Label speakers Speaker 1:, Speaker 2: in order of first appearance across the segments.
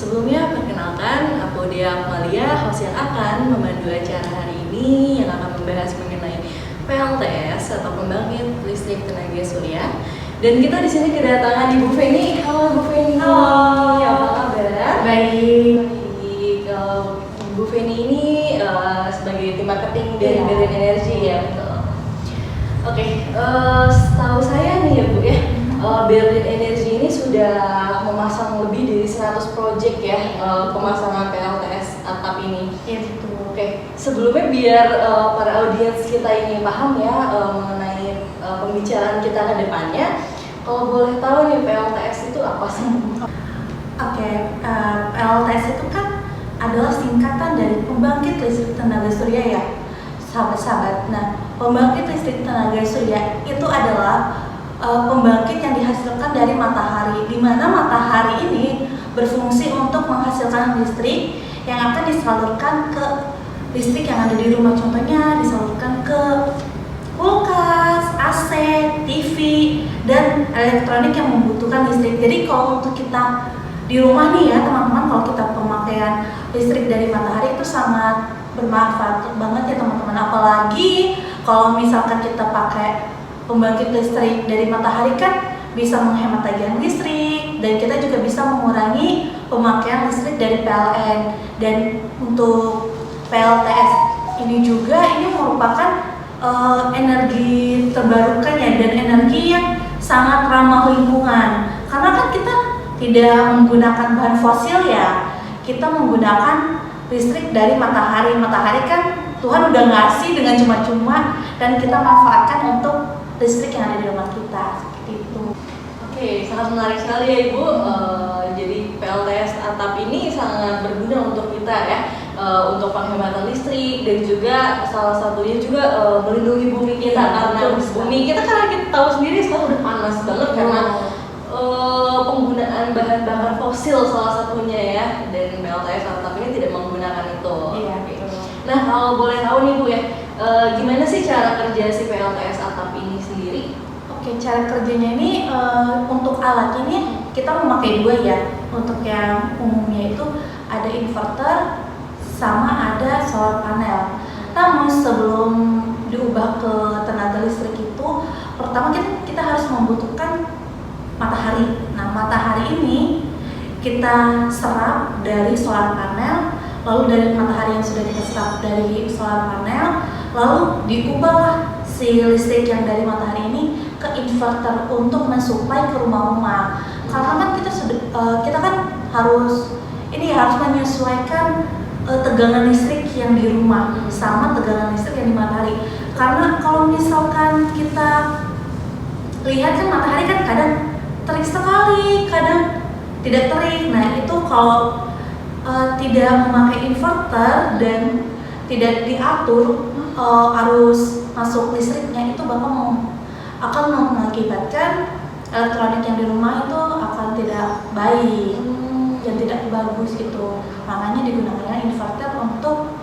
Speaker 1: Sebelumnya perkenalkan, aku Dea Amalia, host yang akan memandu acara hari ini yang akan membahas mengenai PLTS atau Pembangkit Listrik Tenaga Surya. Dan kita di sini kedatangan Ibu Feni. Halo Ibu Feni.
Speaker 2: Halo.
Speaker 1: Apa kabar?
Speaker 2: Baik.
Speaker 1: Ibu Feni ini sebagai tim marketing dari Berlin Energy ya, betul. Oke, setahu saya nih ya Bu ya, Berlin Energy ini sudah memasang lebih dari 100 project ya, pemasangan PLTS atap ini.
Speaker 2: Iya betul.
Speaker 1: Oke, sebelumnya biar para audiens kita ini paham ya mengenai pembicaraan kita ke depannya, kalau boleh tahu nih PLTS itu apa sih?
Speaker 2: Oke, PLTS itu kan adalah singkatan dari Pembangkit Listrik Tenaga Surya ya, sahabat-sahabat. Nah, Pembangkit Listrik Tenaga Surya itu adalah pembangkit yang dihasilkan dari matahari, di mana matahari ini berfungsi untuk menghasilkan listrik yang akan disalurkan ke listrik yang ada di rumah. Contohnya disalurkan ke kulkas, AC, TV, dan elektronik yang membutuhkan listrik. Jadi kalau untuk kita di rumah nih ya teman-teman, kalau kita pemakaian listrik dari matahari itu sangat bermanfaat banget ya teman-teman. Apalagi kalau misalkan kita pakai pembangkit listrik dari matahari kan bisa menghemat tagihan listrik, dan kita juga bisa mengurangi pemakaian listrik dari PLN. Dan untuk PLTS ini juga ini merupakan energi terbarukan ya, dan energi yang sangat ramah lingkungan, karena kan kita tidak menggunakan bahan fosil ya, kita menggunakan listrik dari matahari. Matahari kan Tuhan udah ngasih dengan cuma-cuma, dan kita manfaatkan untuk listrik yang ada di rumah kita, seperti itu.
Speaker 1: Oke, sangat menarik sekali ya Ibu. Jadi PLTS atap ini sangat berguna untuk kita ya, untuk penghematan listrik, dan juga salah satunya juga melindungi bumi kita, karena bumi kita kan kita tahu sendiri sekarang udah panas banget karena penggunaan bahan bakar fosil salah satunya ya, dan PLTS atap ini tidak menggunakan itu.
Speaker 2: Iya.
Speaker 1: Nah, kalau boleh tahu nih Bu ya, gimana sih cara kerja si PLTS atap ini sendiri?
Speaker 2: Oke, cara kerjanya ini untuk alat ini kita memakai dua ya. Untuk yang umumnya itu ada inverter sama ada solar panel. Namun sebelum diubah ke tenaga listrik itu, pertama kita harus membutuhkan matahari. Nah, matahari ini kita serap dari solar panel, lalu dari matahari yang sudah kita serap dari solar panel, lalu diubahlah si listrik yang dari matahari ini ke inverter untuk mensuplai ke rumah-rumah. Karena kan kita kan harus menyesuaikan tegangan listrik yang di rumah sama tegangan listrik yang di matahari. Karena kalau misalkan kita lihat kan matahari kan kadang terik sekali, kadang tidak terik. Nah, itu kalau tidak memakai inverter dan tidak diatur arus masuk listriknya, itu akan mengakibatkan elektronik yang di rumah itu akan tidak baik dan tidak bagus gitu. Makanya digunakan inverter untuk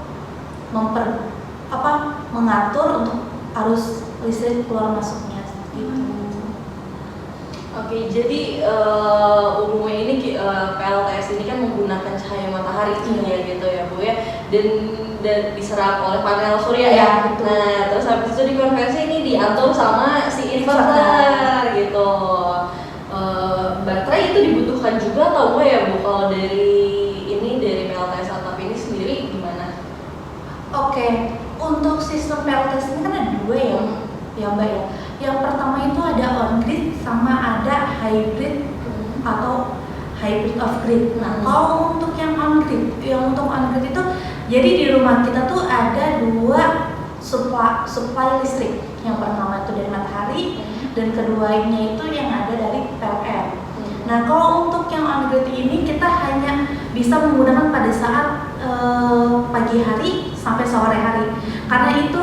Speaker 2: mengatur untuk arus listrik keluar masuknya gitu.
Speaker 1: Oke, jadi umumnya ini PLTS ini kan menggunakan cahaya matahari ya gitu ya Bu ya, dan diserap oleh panel surya ya. Nah, terus habis itu dikonversi ini diatur sama si inverter gitu. Baterai itu dibutuhkan juga atau enggak ya Bu? Kalau dari PLTS atap ini sendiri gimana?
Speaker 2: Oke, untuk sistem PLTS ini kan ada dua ya Mbak ya. Yang pertama itu ada on-grid sama ada hybrid atau hybrid off-grid. Nah, kalau untuk yang on-grid itu, jadi di rumah kita tuh ada dua supply listrik. Yang pertama itu dari matahari, dan keduanya itu yang ada dari PLN. Nah, kalau untuk yang on-grid ini kita hanya bisa menggunakan pada saat pagi hari sampai sore hari. Karena itu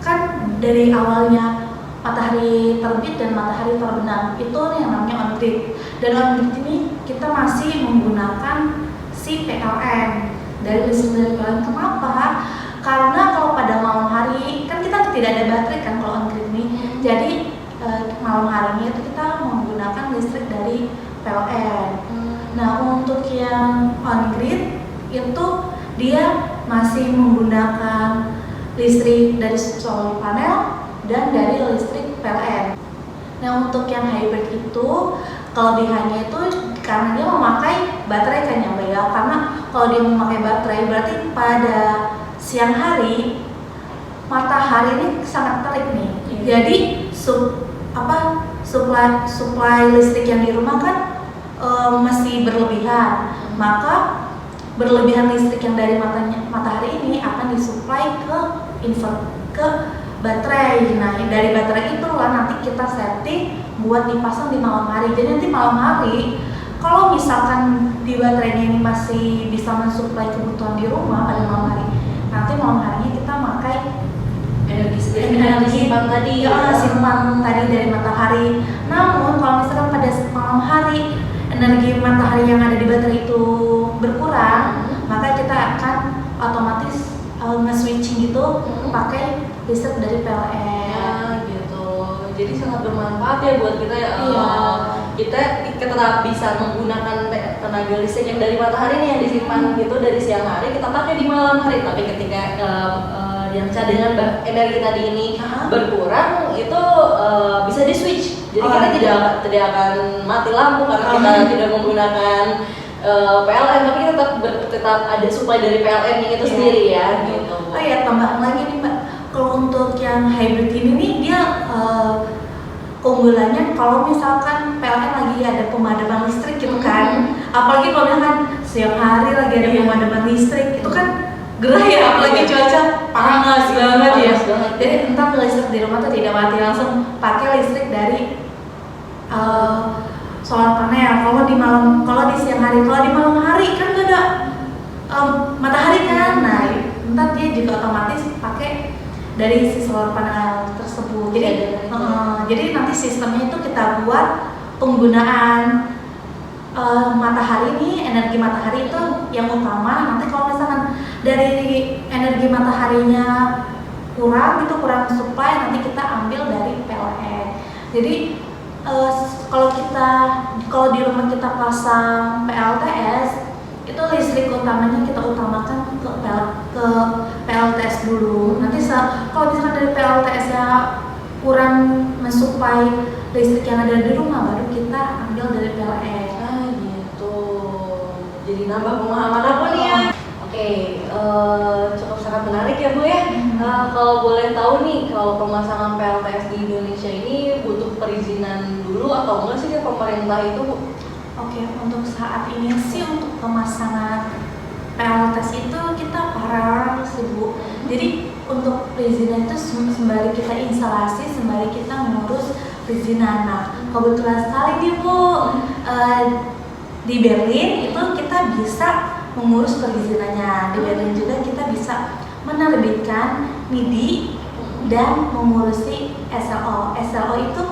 Speaker 2: kan dari awalnya matahari terbit dan matahari terbenam, itu yang namanya on-grid. Dan on-grid ini kita masih menggunakan si PLN dari listrik dari PLN. Kenapa? Karena kalau pada malam hari kan kita tidak ada baterai kan kalau on-grid ini. Jadi malam harinya itu kita menggunakan listrik dari PLN. Nah, untuk untuk yang on grid itu dia masih menggunakan listrik dari solar panel dan dari listrik PLN. Nah untuk yang hybrid itu kelebihannya itu karena dia memakai baterai kan ya, karena kalau dia memakai baterai berarti pada siang hari matahari ini sangat terik nih. Jadi supply listrik yang di rumah kan masih berlebihan, maka berlebihan listrik yang dari matahari ini akan disuplai ke baterai. Nah dari baterai itulah nanti kita setting buat dipasang di malam hari. Jadi nanti malam hari kalau misalkan di baterainya ini masih bisa mensuplai kebutuhan di rumah pada malam hari, nanti malam harinya kita pakai energi simpan tadi, simpan tadi dari matahari. Namun kalau misalkan pada malam hari energi matahari yang ada di baterai itu berkurang, maka kita akan otomatis nge-switching gitu pakai listrik dari PLN.
Speaker 1: Ya, gitu. Jadi sangat bermanfaat ya buat kita ya. Kita tetap bisa menggunakan tenaga listrik yang dari matahari nih yang disimpan gitu dari siang hari kita pakai di malam hari. Tapi ketika yang cadangan energi tadi ini berkurang itu bisa di switch. Jadi kita tidak akan mati lampu karena kita tidak menggunakan PLN, tapi kita tetap ada supply dari PLN yang itu sendiri ya gitu.
Speaker 2: Oh ya, tambahan lagi nih Mbak, kalau untuk yang hybrid ini nih dia keunggulannya kalau misalkan PLN lagi ada pemadaman listrik gitu kan, apalagi kalau misalkan siang hari lagi ada pemadaman listrik itu kan gerah ya, apalagi cuaca panas banget ya. Jadi entah listrik di rumah tuh tidak mati, langsung pakai listrik dari solar panel. Kalau di siang hari, kalau di malam hari kan nggak ada matahari kan, nah entar dia juga otomatis pakai dari si solar panel tersebut. Jadi nanti sistemnya itu kita buat penggunaan matahari ini, energi matahari itu yang utama. Nanti kalau misalkan dari energi mataharinya kurang supply, nanti kita ambil dari PLN. Jadi kalau di rumah kita pasang PLTS itu listrik utamanya kita utamakan ke PLTS dulu. Nanti kalau misalkan dari PLTS ya kurang mensuplai listrik yang ada di rumah, baru kita ambil dari PLN.
Speaker 1: Gitu. Jadi nambah pemahaman aku nih ya. Oke, cukup sangat menarik ya Bu ya. Kalau boleh tahu nih, kalau pemasangan PLTS di Indonesia ini butuh perizinan dulu atau enggak sih dari pemerintah itu Bu?
Speaker 2: Oke, untuk saat ini sih untuk pemasangan PLTS itu kita paralel sih Bu. Jadi untuk perizinan itu sembari kita instalasi, sembari kita ngurus perizinan. Nah, kebetulan sekali nih Bu, di Berlin itu kita bisa mengurus perizinannya. Di Berlin juga kita bisa menerbitkan MIDI dan mengurusi SLO. SLO itu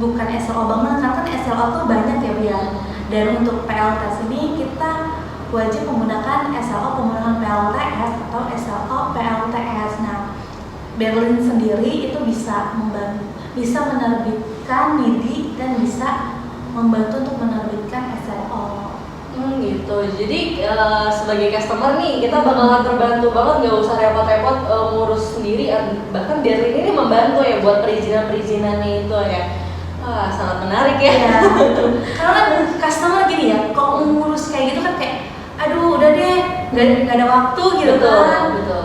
Speaker 2: bukan SLO banget, karena kan SLO tuh banyak ya Bu ya. Dan untuk PLTS ini kita wajib menggunakan SLO pembunuhan PLTS atau SLO PLTS. Nah, Berlin sendiri itu bisa menerbitkan MIDI dan bisa membantu untuk menerbitkan SLO.
Speaker 1: Gitu. Jadi sebagai customer nih kita bakalan terbantu banget, nggak usah repot-repot ngurus sendiri. Bahkan Berlin ini membantu ya buat perizinannya itu ya. Sangat menarik ya.
Speaker 2: Karena customer gini ya, kok ngurus kayak gitu kan kayak, aduh udah deh, nggak ada waktu gitu. Betul.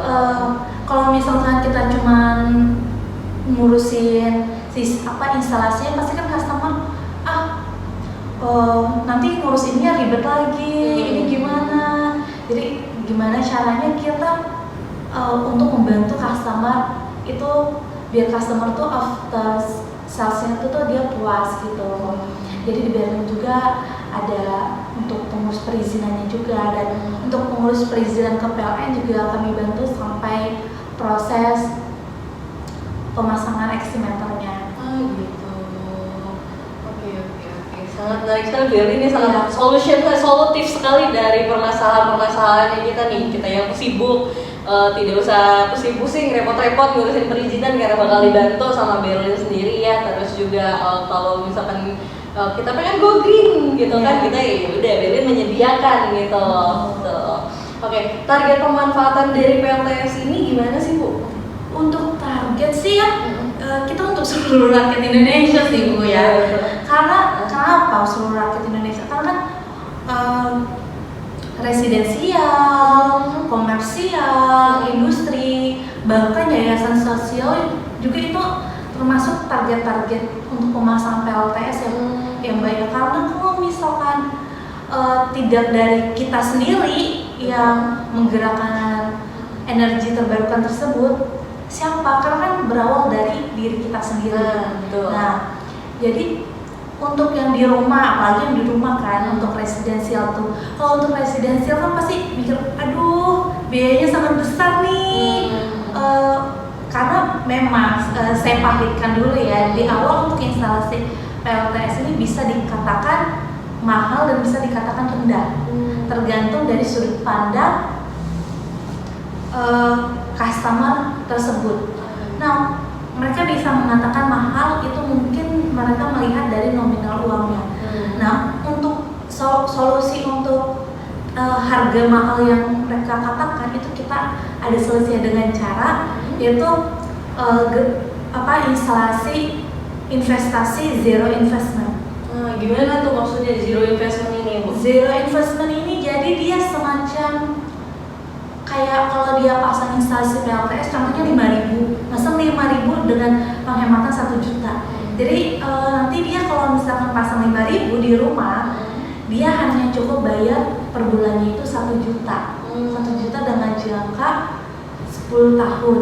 Speaker 2: Kalau misalkan kita cuman ngurusin instalasinya, pasti kan customer nanti ngurusinnya ribet lagi, ini gimana. Jadi gimana caranya kita untuk membantu customer itu biar customer tuh after salesnya tuh dia puas gitu. Jadi di Berlin juga ada untuk pengurus perizinannya juga, dan untuk pengurus perizinan ke PLN juga kami bantu sampai proses pemasangan eximeternya.
Speaker 1: Gitu. Oke. Sangat menarik sekali. Berlin ini sangat solutif sekali dari permasalahan-permasalahannya kita nih. Kita yang sibuk tidak usah pusing-pusing repot-repot ngurusin perizinan karena bakal dibantu sama Berlin sendiri ya. Terus juga kalau misalkan kita pengen go green gitu kan, kita ya udah Berlin kebijakan gitu. Tuh. Oke, target pemanfaatan dari PLTS ini gimana sih Bu?
Speaker 2: Untuk target sih ya, kita untuk seluruh rakyat Indonesia sih Bu ya. Karena kenapa seluruh rakyat Indonesia? Karena kan residensial, komersial, industri, bahkan yayasan sosial juga itu termasuk target-target untuk pemasangan PLTS yang banyak. Karena kalau misalkan tidak dari kita sendiri yang menggerakkan energi terbarukan tersebut, siapa? Karena kan berawal dari diri kita sendiri. Nah, jadi untuk yang di rumah, apalagi yang di rumah kan, untuk residensial tuh. Kalau untuk residensial kan pasti mikir, aduh biayanya sangat besar nih. Karena memang saya pahitkan dulu ya, di awal untuk instalasi PLTS ini bisa dikatakan mahal dan bisa dikatakan rendah. Tergantung dari sudut pandang customer tersebut. Nah, mereka bisa mengatakan mahal itu mungkin mereka melihat dari nominal uangnya. Nah, untuk solusi untuk harga mahal yang mereka katakan itu kita ada solusinya dengan cara yaitu instalasi investasi zero investment.
Speaker 1: Gimana tuh maksudnya zero investment ini Bu?
Speaker 2: Zero investment ini jadi dia semacam kayak kalau dia pasang instalasi PLTS contohnya 5.000, pasang 5.000 dengan penghematan 1 juta. Jadi nanti dia kalau misalkan pasang 5.000 di rumah, dia hanya cukup bayar per bulannya itu 1 juta. 1 juta dengan jangka 10 tahun.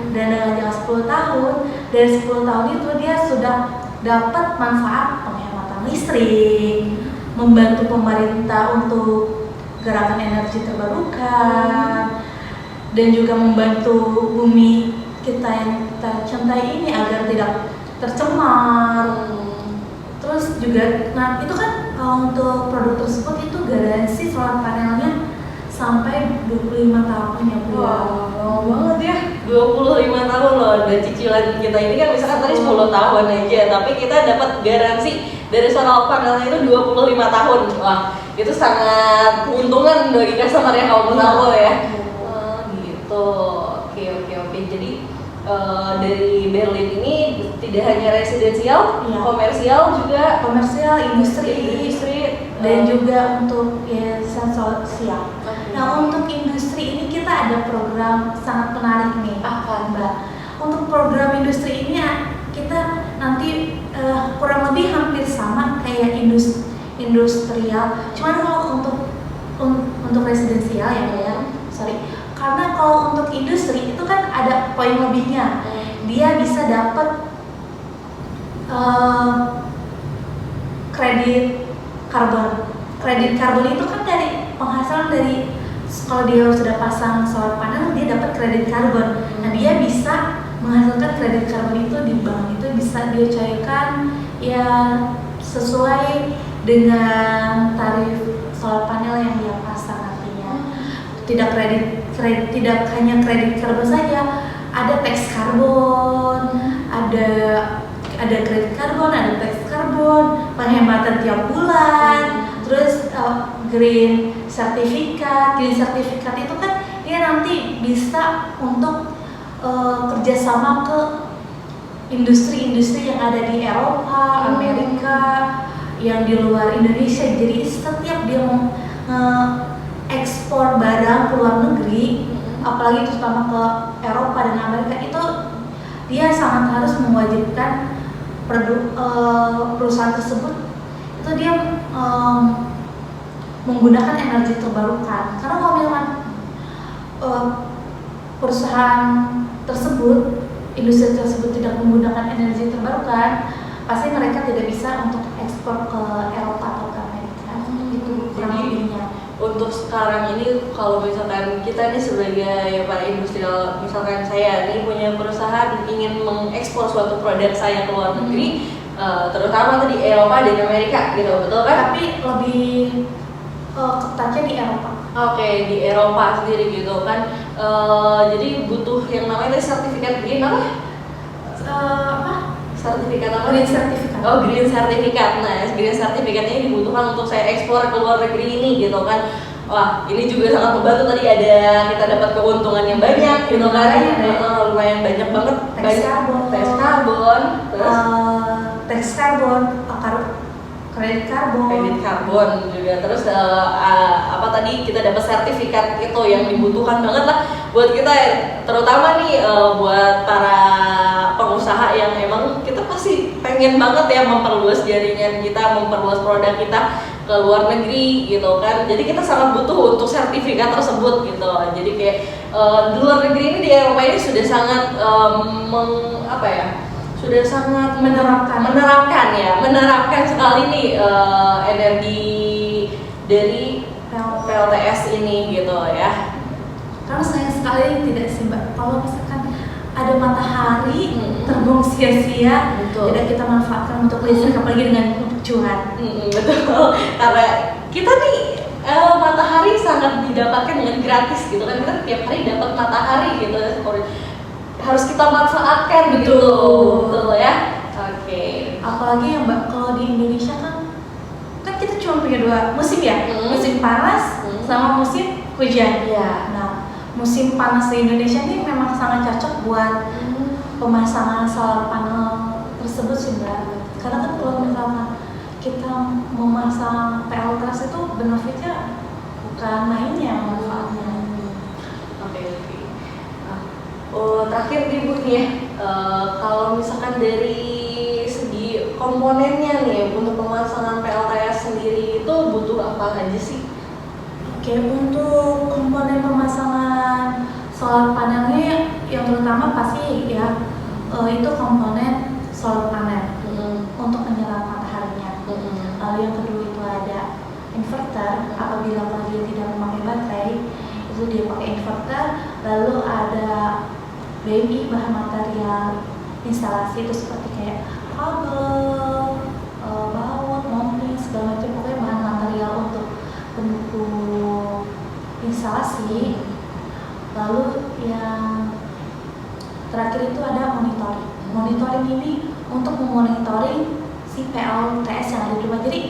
Speaker 2: Dan dengan jangka 10 tahun, dari 10 tahun itu dia sudah dapat manfaat penghematan listrik, membantu pemerintah untuk gerakan energi terbarukan, dan juga membantu bumi kita yang kita cintai ini agar tidak tercemar. Terus juga, nah itu kan untuk produk tersebut itu garansi solar panelnya sampai 25 tahun ya Bu.
Speaker 1: Wow, banget ya, 25 tahun loh. Dan cicilan kita ini kan misalkan tadi 10 tahun aja, tapi kita dapat garansi dari solar panelnya itu 25 tahun. Wah, itu sangat menguntungkan bagi customer ya kalau menurut aku ya. Gitu. Oke. Jadi dari Berlin ini tidak hanya residensial, komersial juga,
Speaker 2: industri, dan juga untuk yayasan sosial. Nah, untuk industri ini kita ada program sangat menarik nih, Mbak. Untuk program industri ini kita nanti kurang lebih hampir sama kayak industrial. Cuman kalau untuk residensial karena kalau untuk industri itu kan ada poin lebihnya. Dia bisa dapat kredit karbon. Kredit karbon itu kan dari penghasilan dari kalau dia sudah pasang solar panel, dia dapat kredit karbon. Nah, dia bisa menghasilkan kredit karbon itu di bank, itu bisa dia cairkan ya sesuai dengan tarif solar panel yang dia pasang nantinya. Tidak hanya kredit karbon saja, ada tax karbon, ada kredit karbon, ada tax karbon, penghematan tiap bulan, terus green sertifikat. Green sertifikat itu kan dia nanti bisa untuk kerjasama ke industri-industri yang ada di Eropa, Amerika, yang di luar Indonesia. Jadi setiap dia mau ekspor barang ke luar negeri, apalagi terutama ke Eropa dan Amerika, itu dia sangat harus mewajibkan perusahaan tersebut itu dia menggunakan energi terbarukan. Karena kalau misalkan perusahaan tersebut, industri tersebut tidak menggunakan energi terbarukan, pasti mereka tidak bisa untuk ekspor ke Eropa atau ke Amerika. Itu kurang lebihnya.
Speaker 1: Untuk sekarang ini kalau misalkan kita nih sebagai para industrial, misalkan saya nih punya perusahaan ingin mengekspor suatu produk saya ke luar negeri, terutama di Eropa dan Amerika gitu, betul kan?
Speaker 2: Tapi lebih ketatnya di Eropa.
Speaker 1: Oke, di Eropa sendiri gitu kan. Jadi butuh yang namanya sertifikat green apa?
Speaker 2: Apa?
Speaker 1: Sertifikat apa?
Speaker 2: Green sertifikat.
Speaker 1: Oh, green sertifikat. Nah, green sertifikatnya dibutuhkan untuk saya ekspor ke luar negeri ini gitu kan. Wah, ini juga sangat membantu, tadi ada kita dapat keuntungan yang banyak gitu kan. Lumayan banyak banget,
Speaker 2: Tax carbon,
Speaker 1: tax carbon, terus
Speaker 2: tax carbon, kredit
Speaker 1: karbon juga, terus apa tadi kita dapat sertifikat itu yang dibutuhkan banget lah buat kita, terutama nih buat para pengusaha yang emang kita pasti pengen banget ya memperluas jaringan kita, memperluas produk kita ke luar negeri gitu kan. Jadi kita sangat butuh untuk sertifikat tersebut gitu. Jadi kayak di luar negeri ini, di Eropa ini sudah sangat sudah sangat menerapkan sekali nih energi dari PLTS ini gitu ya.
Speaker 2: Karena sayang sekali tidak sih Mbak, kalau misalkan ada matahari terbang sia-sia, tidak kita manfaatkan untuk listrik, apalagi dengan cuan.
Speaker 1: Betul, karena kita nih matahari sangat didapatkan dengan gratis gitu kan, kita tiap hari dapat matahari gitu, harus kita manfaatkan betul ya. Oke.
Speaker 2: Apalagi ya Mbak, kalau di Indonesia kan kita cuma punya 2 musim ya, musim panas sama musim hujan. Nah, musim panas di Indonesia ini memang sangat cocok buat pemasangan solar panel tersebut sih Mbak. Karena kan kalau misalkan kita memasang PLTS itu benefitnya bukan main ya manfaatnya.
Speaker 1: Oke. Terakhir nih Bu nih ya, kalau misalkan dari segi komponennya nih untuk pemasangan PLTS sendiri itu butuh apa aja sih?
Speaker 2: Oke, untuk komponen pemasangan solar panelnya yang terutama pasti ya itu komponen solar panel untuk menyerap mataharinya. Lalu yang kedua itu ada inverter, apabila dia tidak memakai baterai itu dia pakai inverter. Lalu ada BMI, bahan material instalasi itu seperti kayak kabel, baut, mounting, segala macam, pokoknya bahan material untuk instalasi. Lalu yang terakhir itu ada monitoring. Monitoring ini untuk memonitoring si PLTS yang ada di rumah. Jadi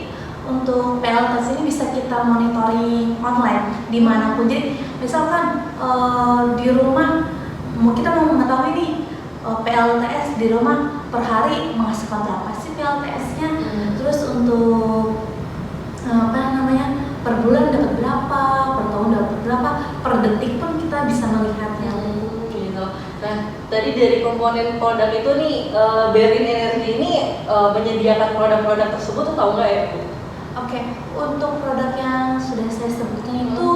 Speaker 2: untuk PLTS ini bisa kita monitoring online dimanapun. Jadi misalkan di rumah kita mau mengetahui nih PLTS di rumah per hari menghasilkan berapa sih PLTS-nya. Terus untuk per bulan dapat berapa, per tahun dapat berapa, per detik pun kita bisa melihatnya.
Speaker 1: Gitu. Nah, tadi dari komponen produk itu nih, Berlin Energy ini menyediakan produk-produk tersebut atau enggak ya Bu?
Speaker 2: Oke, untuk produk yang sudah saya sebutkan itu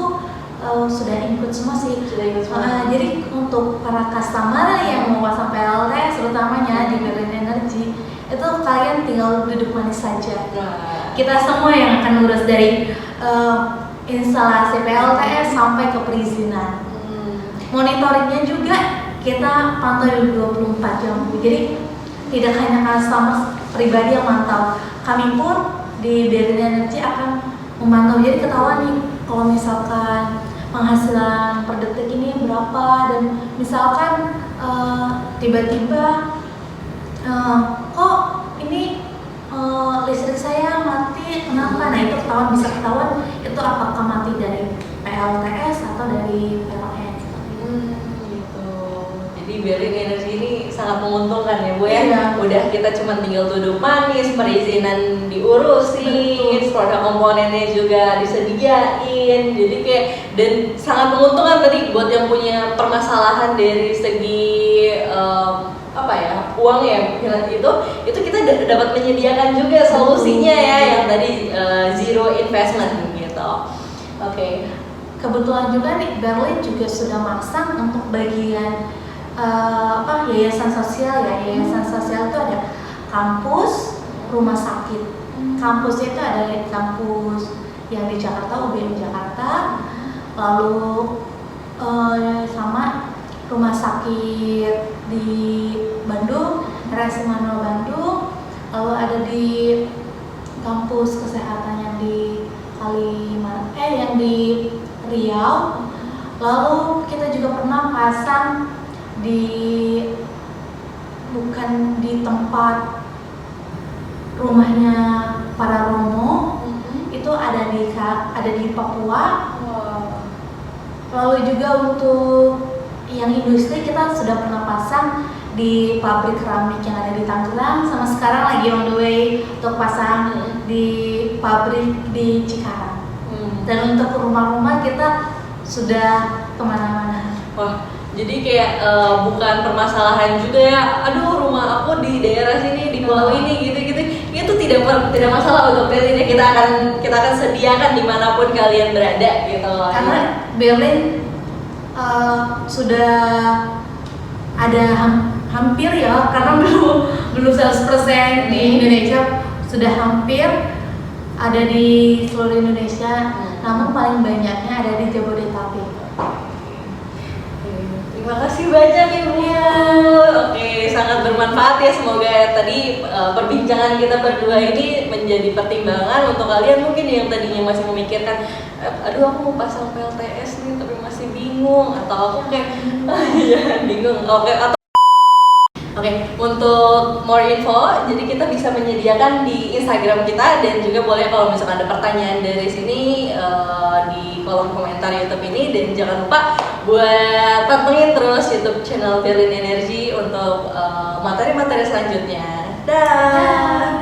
Speaker 2: sudah include semua sih. Jadi untuk para customer yang mau pasang PLTS terutamanya di Berlin Energy, itu kalian tinggal duduk manis saja. Kita semua yang akan ngurus dari instalasi PLTS sampai ke perizinan. Monitoringnya juga kita pantau 24 jam. Jadi tidak hanya customer pribadi yang mantau, kami pun di Berlin Energy akan memantau. Jadi ketahuan nih kalau misalkan penghasilan per detik ini berapa, dan misalkan tiba-tiba kok ini listrik saya mati, kenapa? Nah itu bisa ketahuan itu apakah mati dari PLTS atau dari PLN.
Speaker 1: Gitu. Jadi Berlin Energy ini sangat menguntungkan ya Bu ya.
Speaker 2: Iya.
Speaker 1: Udah kita cuma tinggal duduk manis, perizinan diurusin, produk komponennya juga disediain. Jadi kayak, dan sangat menguntungkan tadi buat yang punya permasalahan dari segi uang ya itu kita dapat menyediakan juga solusinya ya, yang tadi zero investment gitu. Oke.
Speaker 2: Kebetulan juga nih Berlin juga sudah masang untuk bagian yayasan sosial ya. Yayasan sosial itu ada kampus, rumah sakit. Kampusnya itu ada kampus yang di Jakarta, UGM Jakarta, lalu sama rumah sakit di Bandung, RS Immanuel Bandung, lalu ada di kampus kesehatan yang di yang di Riau. Lalu kita juga pernah pasang bukan di tempat rumahnya para Romo itu ada di Papua.
Speaker 1: Wow.
Speaker 2: Lalu juga untuk yang industri kita sudah pernah pasang di pabrik keramik yang ada di Tangerang, sama sekarang lagi on the way untuk pasang di pabrik di Cikarang. Dan untuk rumah-rumah kita sudah kemana-mana.
Speaker 1: Wah, jadi kayak bukan permasalahan juga ya. Aduh, rumah aku di daerah sini, di pulau ini, gitu-gitu. Itu tidak masalah untuk Berlin. Kita akan sediakan dimanapun kalian berada, gitu.
Speaker 2: Karena Berlin sudah ada hampir ya, karena belum 100% di Indonesia, sudah hampir ada di seluruh Indonesia, namun paling banyaknya ada di Jabodetabek.
Speaker 1: Terima kasih banyak Ibu. Oke, sangat bermanfaat ya. Semoga tadi perbincangan kita berdua ini menjadi pertimbangan untuk kalian mungkin yang tadinya masih memikirkan, aduh aku mau pasang PLTS nih tapi masih bingung, atau aku kayak bingung. Oke, untuk more info, jadi kita bisa menyediakan di Instagram kita, dan juga boleh kalau misalkan ada pertanyaan dari sini di kolom komentar YouTube ini, dan jangan lupa buat pantengin terus YouTube channel Berlin Energy untuk materi-materi selanjutnya. Dah.